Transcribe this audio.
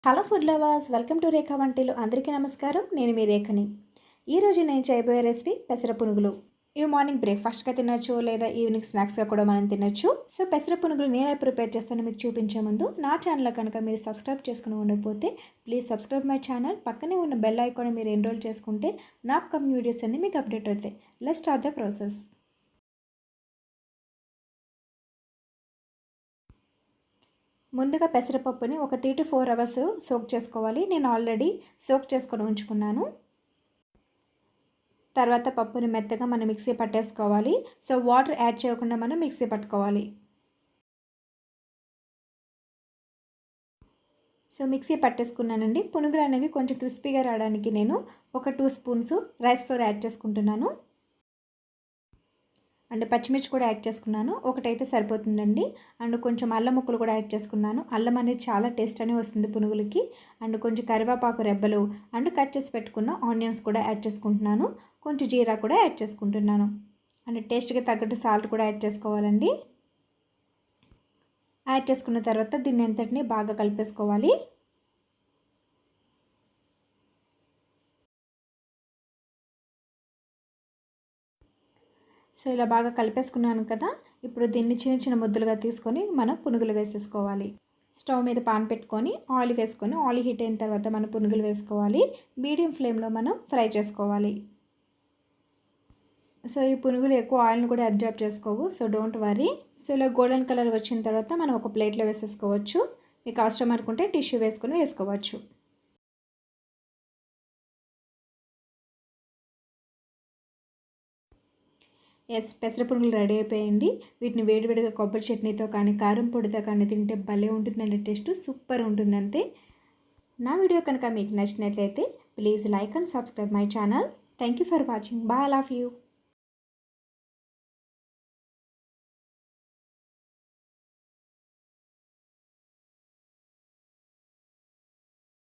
Hello food lovers, welcome to Rekha వంటలు. అందరికీ నమస్కారం. నేను మీ రేఖని. ఈరోజు నేను చేయబోయే రెసిపీ పెసర పునుగులు. ఇవి మార్నింగ్ బ్రేక్ఫాస్ట్గా తినొచ్చు, లేదా ఈవినింగ్ స్నాక్స్గా కూడా మనం తినొచ్చు. సో పెసర పునుగులు నేను ఎలా ప్రిపేర్ చేస్తానో మీకు చూపించే ముందు నా ఛానల్ కనుక మీరు సబ్స్క్రైబ్ చేసుకుని ఉండకపోతే ప్లీజ్ సబ్స్క్రైబ్ మై ఛానల్. పక్కనే ఉన్న బెల్ ఐకాన్ మీరు ఎన్రోల్ చేసుకుంటే నా అప్కమింగ్ వీడియోస్ అన్నీ మీకు అప్డేట్ అవుతాయి. Let's start the process. ముందుగా పెసరపప్పుని ఒక 3 to 4 అవర్స్ సోక్ చేసుకోవాలి. నేను ఆల్రెడీ సోక్ చేసుకొని ఉంచుకున్నాను. తర్వాత పప్పుని మెత్తగా మనం మిక్సీ పట్టేసుకోవాలి. సో వాటర్ యాడ్ చేయకుండా మనం మిక్సీ పట్టుకోవాలి. సో మిక్సీ పట్టేసుకున్నానండి. పునుగులు అనేవి కొంచెం క్రిస్పీగా రావడానికి నేను ఒక 2 స్పూన్స్ రైస్ ఫ్లోర్ యాడ్ చేసుకుంటున్నాను. అండ్ పచ్చిమిర్చి కూడా యాడ్ చేసుకున్నాను. ఒకటైతే సరిపోతుందండి. అండ్ కొంచెం అల్లం ముక్కలు కూడా యాడ్ చేసుకున్నాను. అల్లం అనేది చాలా టేస్ట్ అని వస్తుంది పునుగులకి. అండ్ కొంచెం కరివేపాకు రెబ్బలు అండ్ కట్ చేసి పెట్టుకున్న ఆనియన్స్ కూడా యాడ్ చేసుకుంటున్నాను. కొంచెం జీరా కూడా యాడ్ చేసుకుంటున్నాను. అండ్ టేస్ట్కి తగ్గట్టు సాల్ట్ కూడా యాడ్ చేసుకోవాలండి. యాడ్ చేసుకున్న తర్వాత దీన్ని అంతటిని బాగా కలిపేసుకోవాలి. సో ఇలా బాగా కలిపేసుకున్నాను కదా. ఇప్పుడు దీన్ని చిన్న చిన్న ముద్దలుగా తీసుకొని మనం పునుగులు వేసేసుకోవాలి. స్టవ్ మీద పాన్ పెట్టుకొని ఆయిల్ వేసుకొని ఆయిల్ హీట్ అయిన తర్వాత మనం పునుగులు వేసుకోవాలి. మీడియం ఫ్లేమ్లో మనం ఫ్రై చేసుకోవాలి. సో ఈ పునుగులు ఎక్కువ ఆయిల్ని కూడా అబ్జర్వ్ చేసుకోవు. So don't worry. సో ఇలా గోల్డెన్ కలర్ వచ్చిన తర్వాత మనం ఒక ప్లేట్లో వేసేసుకోవచ్చు. మీకు అవసరం అనుకుంటే టిష్యూ వేసుకొని వేసుకోవచ్చు. పెసర పునుగులు రెడీ అయిపోయింది. వీటిని వేడివేడిగా కొబ్బరి చట్నీతో కానీ కారం పొడితో కానీ తింటే భలే ఉంటుందండి. టేస్ట్ సూపర్ ఉంటుంది అంతే. నా వీడియో కనుక మీకు నచ్చినట్లయితే please like and subscribe my channel. Thank you for watching. Bye. I love you.